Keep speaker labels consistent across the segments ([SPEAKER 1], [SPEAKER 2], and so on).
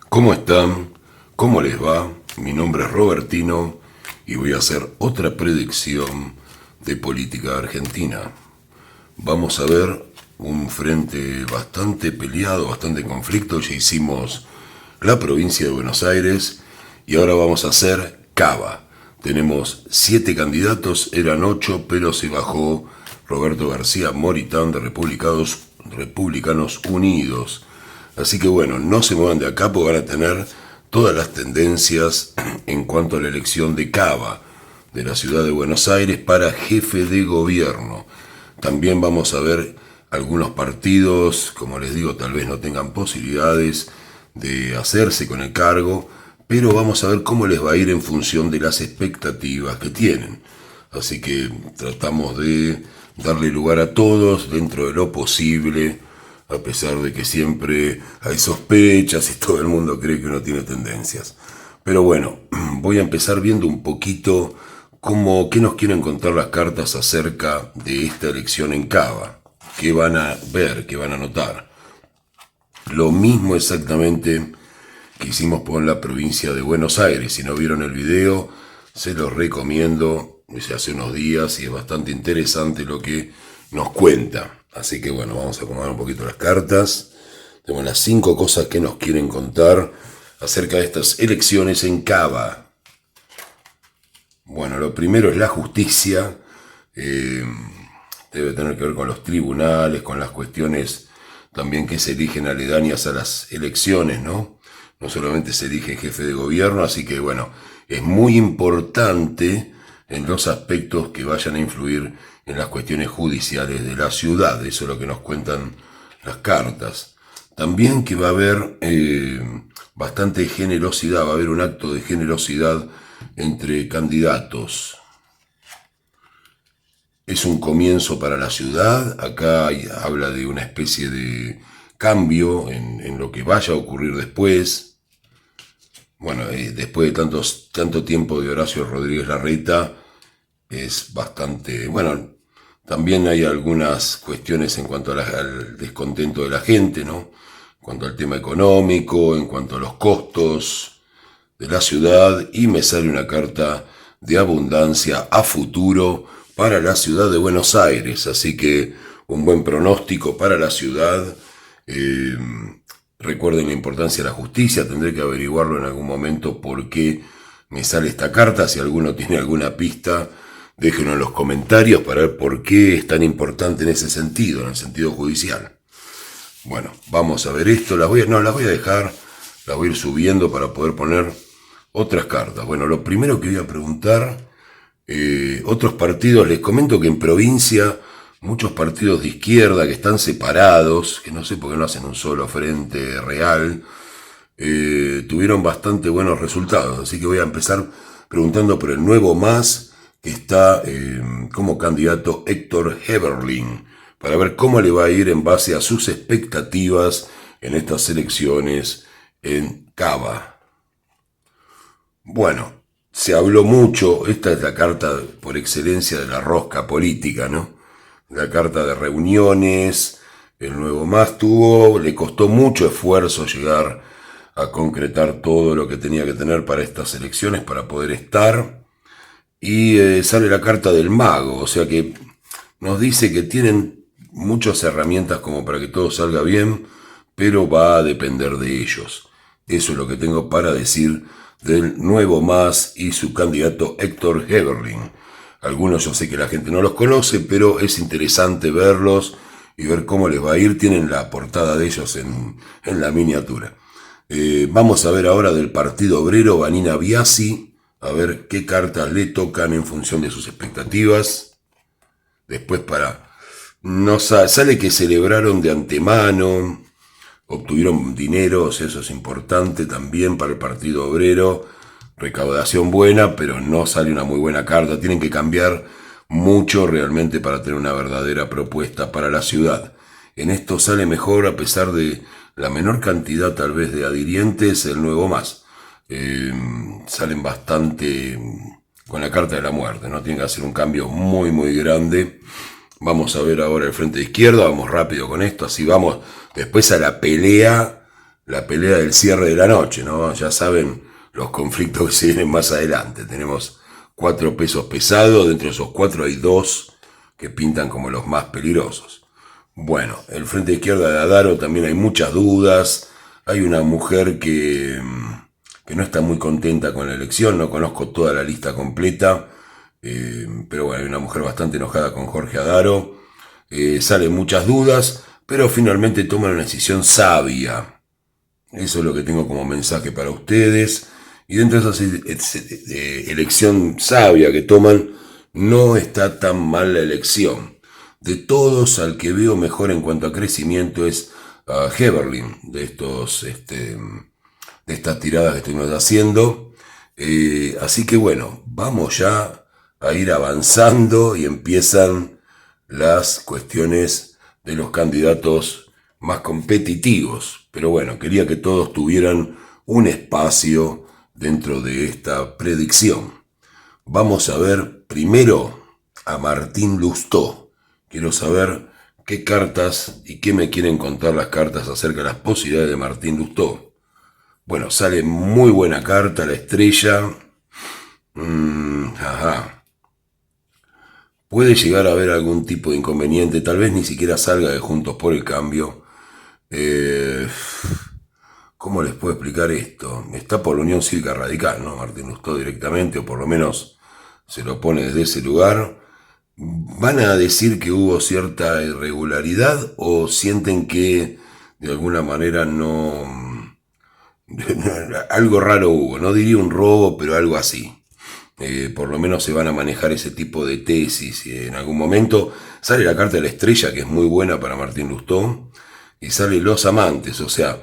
[SPEAKER 1] ¿Cómo están? ¿Cómo les va? Mi nombre es Robertino y voy a hacer otra predicción de política argentina. Vamos a ver un frente bastante peleado, bastante conflicto. Ya hicimos la provincia de Buenos Aires y ahora vamos a hacer Cava. Tenemos 7 candidatos, eran 8, pero se bajó Roberto García Moritán de Republicanos Unidos. Así que bueno, no se muevan de acá porque van a tener todas las tendencias en cuanto a la elección de Cava, de la ciudad de Buenos Aires, para jefe de gobierno. También vamos a ver algunos partidos, como les digo, tal vez no tengan posibilidades de hacerse con el cargo, pero vamos a ver cómo les va a ir en función de las expectativas que tienen. Así que tratamos de darle lugar a todos dentro de lo posible, a pesar de que siempre hay sospechas y todo el mundo cree que uno tiene tendencias. Pero bueno, voy a empezar viendo un poquito qué nos quieren contar las cartas acerca de esta elección en Cava. ¿Qué van a ver? ¿Qué van a notar? Lo mismo exactamente que hicimos con la provincia de Buenos Aires. Si no vieron el video, se los recomiendo. Se hace unos días y es bastante interesante lo que nos cuenta. Así que bueno, vamos a acomodar un poquito las cartas. Tenemos las 5 cosas que nos quieren contar acerca de estas elecciones en Cava. Bueno, lo primero es la justicia. Debe tener que ver con los tribunales, con las cuestiones también que se eligen aledañas a las elecciones, ¿no? No solamente se elige jefe de gobierno, así que bueno, es muy importante en los aspectos que vayan a influir en las cuestiones judiciales de la ciudad. Eso es lo que nos cuentan las cartas. También que va a haber bastante generosidad, va a haber un acto de generosidad entre candidatos. Es un comienzo para la ciudad. Acá habla de una especie de cambio en lo que vaya a ocurrir después. Bueno, después de tanto tiempo de Horacio Rodríguez Larreta, es bastante... Bueno, también hay algunas cuestiones en cuanto al descontento de la gente, ¿no? En cuanto al tema económico, en cuanto a los costos de la ciudad, y me sale una carta de abundancia a futuro para la ciudad de Buenos Aires, así que un buen pronóstico para la ciudad. Recuerden la importancia de la justicia, tendré que averiguarlo en algún momento por qué me sale esta carta. Si alguno tiene alguna pista, déjenlo en los comentarios para ver por qué es tan importante en ese sentido, en el sentido judicial. Bueno, vamos a ver esto. Las voy a dejar, las voy a ir subiendo para poder poner otras cartas. Bueno, lo primero que voy a preguntar, otros partidos, les comento que en provincia muchos partidos de izquierda que están separados, que no sé por qué no hacen un solo frente real, tuvieron bastante buenos resultados. Así que voy a empezar preguntando por el Nuevo Más, que está como candidato Héctor Heberling, para ver cómo le va a ir en base a sus expectativas en estas elecciones en Cava. Bueno, se habló mucho, esta es la carta por excelencia de la rosca política, ¿no? La carta de reuniones. El Nuevo Más le costó mucho esfuerzo llegar a concretar todo lo que tenía que tener para estas elecciones, para poder estar. Y sale la carta del mago, o sea que nos dice que tienen muchas herramientas como para que todo salga bien, pero va a depender de ellos. Eso es lo que tengo para decir del Nuevo Más y su candidato Héctor Heberling. Algunos yo sé que la gente no los conoce, pero es interesante verlos y ver cómo les va a ir. Tienen la portada de ellos en la miniatura. Vamos a ver ahora del Partido Obrero, Vanina Biasi, a ver qué cartas le tocan en función de sus expectativas. Después sale que celebraron de antemano, obtuvieron dineros, eso es importante también para el Partido Obrero. Recaudación buena, pero no sale una muy buena carta. Tienen que cambiar mucho realmente para tener una verdadera propuesta para la ciudad. En esto sale mejor, a pesar de la menor cantidad tal vez de adhirientes, el Nuevo Más. Salen bastante con la carta de la muerte, ¿no? Tienen que hacer un cambio muy muy grande. Vamos a ver ahora el frente de izquierda, vamos rápido con esto, así vamos después a la pelea la pelea del cierre de la noche, ¿no? Ya saben los conflictos que se vienen más adelante. Tenemos 4 pesos pesados, dentro de esos 4 hay 2 que pintan como los más peligrosos. Bueno, el frente izquierda de Adaro también hay muchas dudas. Hay una mujer que no está muy contenta con la elección, no conozco toda la lista completa, pero bueno, hay una mujer bastante enojada con Jorge Adaro. Salen muchas dudas, pero finalmente toman una decisión sabia. Eso es lo que tengo como mensaje para ustedes. Y dentro de esa elección sabia que toman, no está tan mal la elección. De todos, al que veo mejor en cuanto a crecimiento es a Heberlin, de estas tiradas que estuvimos haciendo. Así que bueno, vamos ya a ir avanzando y empiezan las cuestiones de los candidatos más competitivos. Pero bueno, quería que todos tuvieran un espacio dentro de esta predicción. Vamos a ver primero a Martín Lustó. Quiero saber qué cartas y qué me quieren contar las cartas acerca de las posibilidades de Martín Lustó. Bueno, sale muy buena carta, la estrella. Puede llegar a haber algún tipo de inconveniente, tal vez ni siquiera salga de Juntos por el Cambio. ¿Cómo les puedo explicar esto? Está por la Unión Cívica Radical, ¿no? Martín Lustó directamente, o por lo menos se lo pone desde ese lugar. ¿Van a decir que hubo cierta irregularidad o sienten que de alguna manera no... algo raro hubo? No diría un robo, pero algo así. Por lo menos se van a manejar ese tipo de tesis. Y en algún momento sale la carta de la estrella, que es muy buena para Martín Lustó, y sale los amantes. O sea,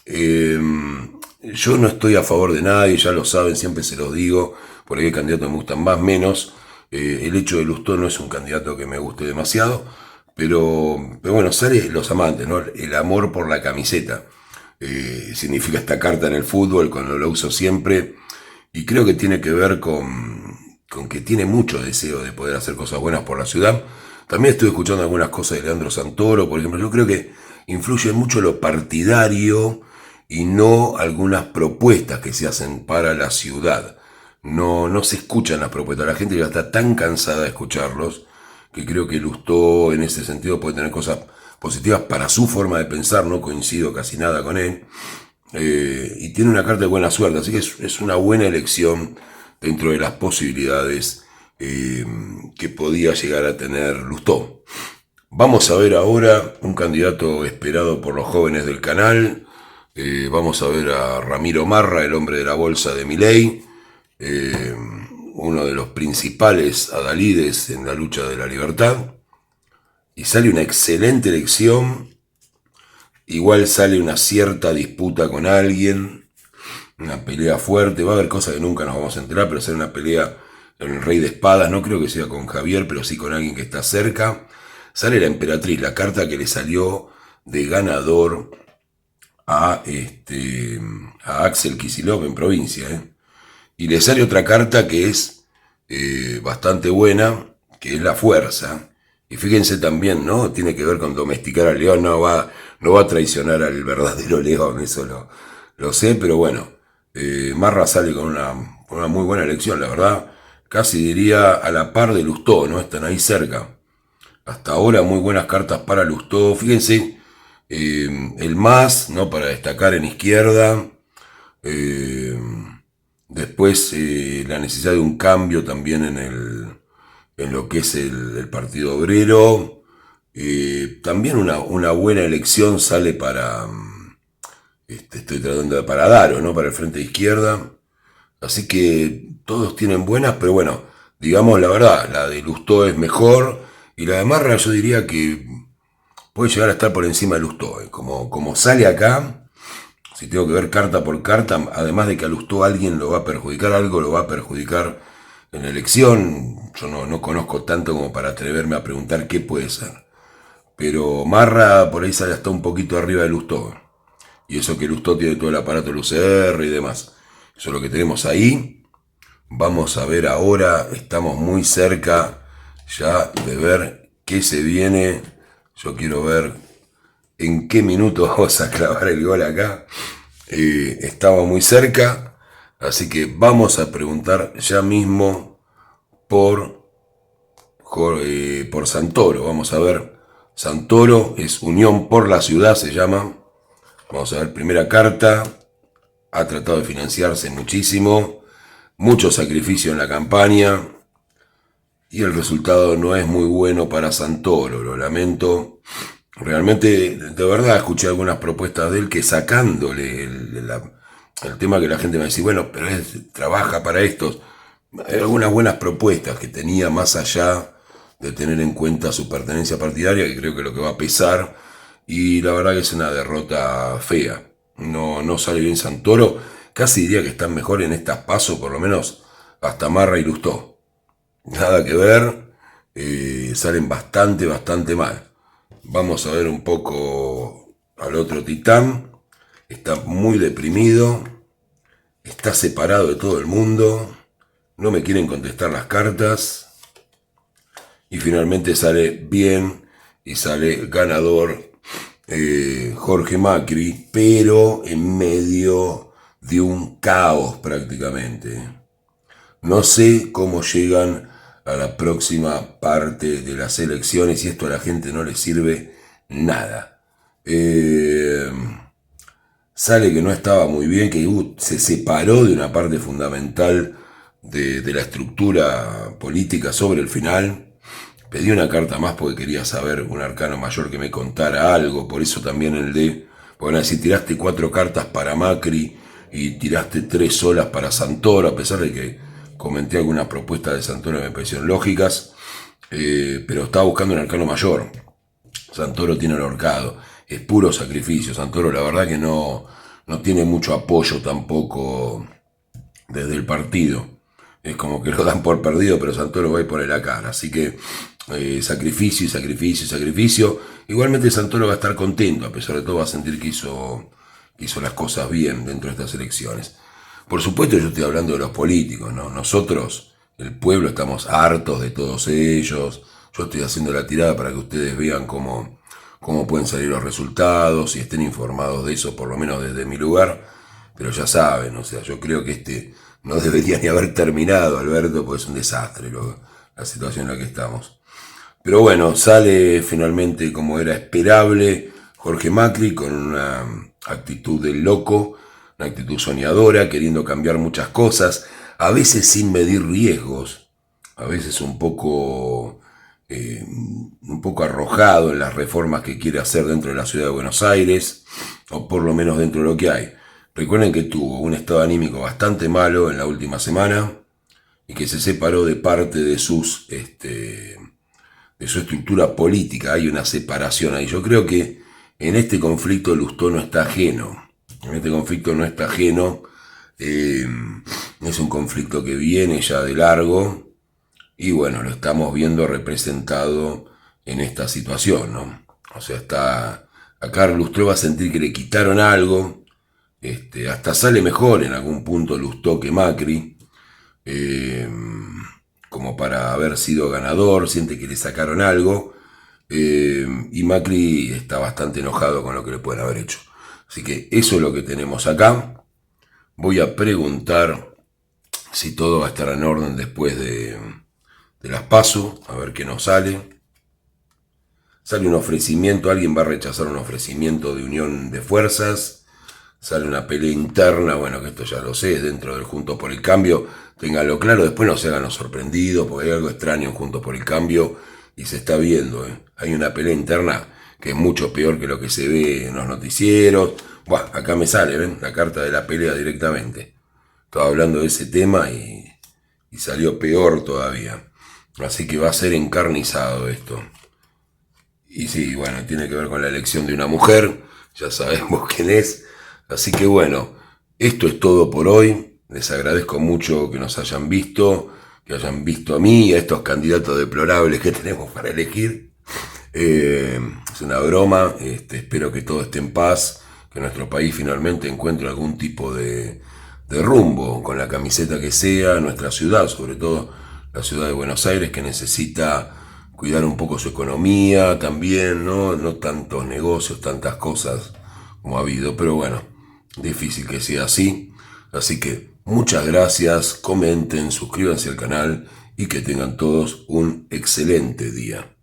[SPEAKER 1] yo no estoy a favor de nadie, ya lo saben, siempre se los digo, por ahí hay candidatos que me gustan más, menos. El hecho de Lustó no es un candidato que me guste demasiado, pero bueno, sale los amantes, ¿no? El amor por la camiseta. Significa esta carta en el fútbol, cuando lo uso siempre. Y creo que tiene que ver con que tiene mucho deseo de poder hacer cosas buenas por la ciudad. También estoy escuchando algunas cosas de Leandro Santoro, por ejemplo. Yo creo que influye mucho lo partidario y no algunas propuestas que se hacen para la ciudad. No se escuchan las propuestas. La gente ya está tan cansada de escucharlos que creo que Lustó en ese sentido puede tener cosas positivas para su forma de pensar. No coincido casi nada con él. Y tiene una carta de buena suerte, así que es una buena elección dentro de las posibilidades que podía llegar a tener Lustó. Vamos a ver ahora un candidato esperado por los jóvenes del canal. Vamos a ver a Ramiro Marra, el hombre de la bolsa de Milei, uno de los principales adalides en la lucha de la libertad. Y sale una excelente elección. Igual sale una cierta disputa con alguien, una pelea fuerte. Va a haber cosas que nunca nos vamos a enterar, pero sale una pelea en el Rey de Espadas. No creo que sea con Javier, pero sí con alguien que está cerca. Sale la Emperatriz, la carta que le salió de ganador a Axel Kicillof en provincia. Y le sale otra carta que es bastante buena, que es la fuerza. Y fíjense también, ¿no? Tiene que ver con domesticar al león, no va a traicionar al verdadero león, eso lo sé, pero bueno, Marra sale con una muy buena elección, la verdad, casi diría a la par de Lustó, ¿no? Están ahí cerca. Hasta ahora muy buenas cartas para Lustó, fíjense, el más, ¿no? Para destacar en izquierda, después la necesidad de un cambio también en lo que es el Partido Obrero. También una buena elección sale para, estoy tratando de para Adaro, ¿no? Para el Frente de Izquierda. Así que todos tienen buenas, pero bueno, digamos la verdad, la de Lustó es mejor. Y la de Marra yo diría que puede llegar a estar por encima de Lustó. Como sale acá, si tengo que ver carta por carta, además de que a Lustó alguien lo va a perjudicar, algo lo va a perjudicar en la elección. Yo no conozco tanto como para atreverme a preguntar qué puede ser. Pero Marra por ahí sale hasta un poquito arriba de Lustó. Y eso que Lustó tiene todo el aparato del UCR y demás. Eso es lo que tenemos ahí. Vamos a ver ahora, estamos muy cerca ya de ver qué se viene. Yo quiero ver en qué minuto vamos a clavar el gol acá. Estaba muy cerca, así que vamos a preguntar ya mismo por Santoro. Vamos a ver, Santoro es Unión por la Ciudad, se llama. Vamos a ver, primera carta. Ha tratado de financiarse muchísimo, mucho sacrificio en la campaña, y el resultado no es muy bueno para Santoro, lo lamento. Realmente, de verdad, escuché algunas propuestas de él que sacándole el tema que la gente me decía, bueno, pero él trabaja para estos. Hay algunas buenas propuestas que tenía más allá de tener en cuenta su pertenencia partidaria, que creo que es lo que va a pesar, y la verdad que es una derrota fea. No sale bien Santoro, casi diría que están mejor en estas pasos, por lo menos hasta Marra y Lustó. Nada que ver, salen bastante mal. Vamos a ver un poco al otro titán. Está muy deprimido, está separado de todo el mundo, no me quieren contestar las cartas, y finalmente sale bien y sale ganador Jorge Macri, pero en medio de un caos prácticamente. No sé cómo llegan a la próxima parte de las elecciones y esto a la gente no le sirve nada. Sale que no estaba muy bien, que se separó de una parte fundamental de la estructura política sobre el final. Pedí una carta más porque quería saber, un arcano mayor que me contara algo, por eso también porque van a decir, tiraste 4 cartas para Macri y tiraste 3 solas para Santoro, a pesar de que comenté algunas propuestas de Santoro que me parecieron lógicas, pero estaba buscando un arcano mayor. Santoro tiene el ahorcado, es puro sacrificio. Santoro la verdad que no tiene mucho apoyo tampoco desde el partido. Es como que lo dan por perdido, pero Santoro va a ir por la cara. Así que sacrificio. Igualmente Santoro va a estar contento, a pesar de todo va a sentir que hizo las cosas bien dentro de estas elecciones. Por supuesto yo estoy hablando de los políticos, ¿no? Nosotros, el pueblo, estamos hartos de todos ellos. Yo estoy haciendo la tirada para que ustedes vean cómo pueden salir los resultados y estén informados de eso, por lo menos desde mi lugar. Pero ya saben, o sea, yo creo que no debería ni haber terminado, Alberto, porque es un desastre la situación en la que estamos. Pero bueno, sale finalmente como era esperable Jorge Macri con una actitud de loco, una actitud soñadora, queriendo cambiar muchas cosas, a veces sin medir riesgos, a veces un poco arrojado en las reformas que quiere hacer dentro de la ciudad de Buenos Aires, o por lo menos dentro de lo que hay. Recuerden que tuvo un estado anímico bastante malo en la última semana y que se separó de parte de su estructura política. Hay una separación ahí. Yo creo que en este conflicto Lustó no está ajeno. Es un conflicto que viene ya de largo y bueno, lo estamos viendo representado en esta situación, ¿no? O sea, acá Lustó va a sentir que le quitaron algo. Hasta sale mejor en algún punto Lustó que Macri, como para haber sido ganador, siente que le sacaron algo, y Macri está bastante enojado con lo que le pueden haber hecho. Así que eso es lo que tenemos acá. Voy a preguntar si todo va a estar en orden después de las PASO, a ver qué nos sale. Sale un ofrecimiento, alguien va a rechazar un ofrecimiento de unión de fuerzas. Sale una pelea interna, bueno, que esto ya lo sé, dentro del Juntos por el Cambio, ténganlo claro, después no se hagan los sorprendidos, porque hay algo extraño en Juntos por el Cambio, y se está viendo, hay una pelea interna que es mucho peor que lo que se ve en los noticieros. Bueno, acá me sale, ¿ven? La carta de la pelea directamente. Estaba hablando de ese tema y salió peor todavía. Así que va a ser encarnizado esto. Y sí, bueno, tiene que ver con la elección de una mujer, ya sabemos quién es. Así que bueno, esto es todo por hoy. Les agradezco mucho que nos hayan visto, que hayan visto a mí y a estos candidatos deplorables que tenemos para elegir. Es una broma, espero que todo esté en paz, que nuestro país finalmente encuentre algún tipo de rumbo, con la camiseta que sea, nuestra ciudad, sobre todo la ciudad de Buenos Aires, que necesita cuidar un poco su economía también, ¿no? No tantos negocios, tantas cosas como ha habido, pero bueno, difícil que sea así. Así que muchas gracias, comenten, suscríbanse al canal y que tengan todos un excelente día.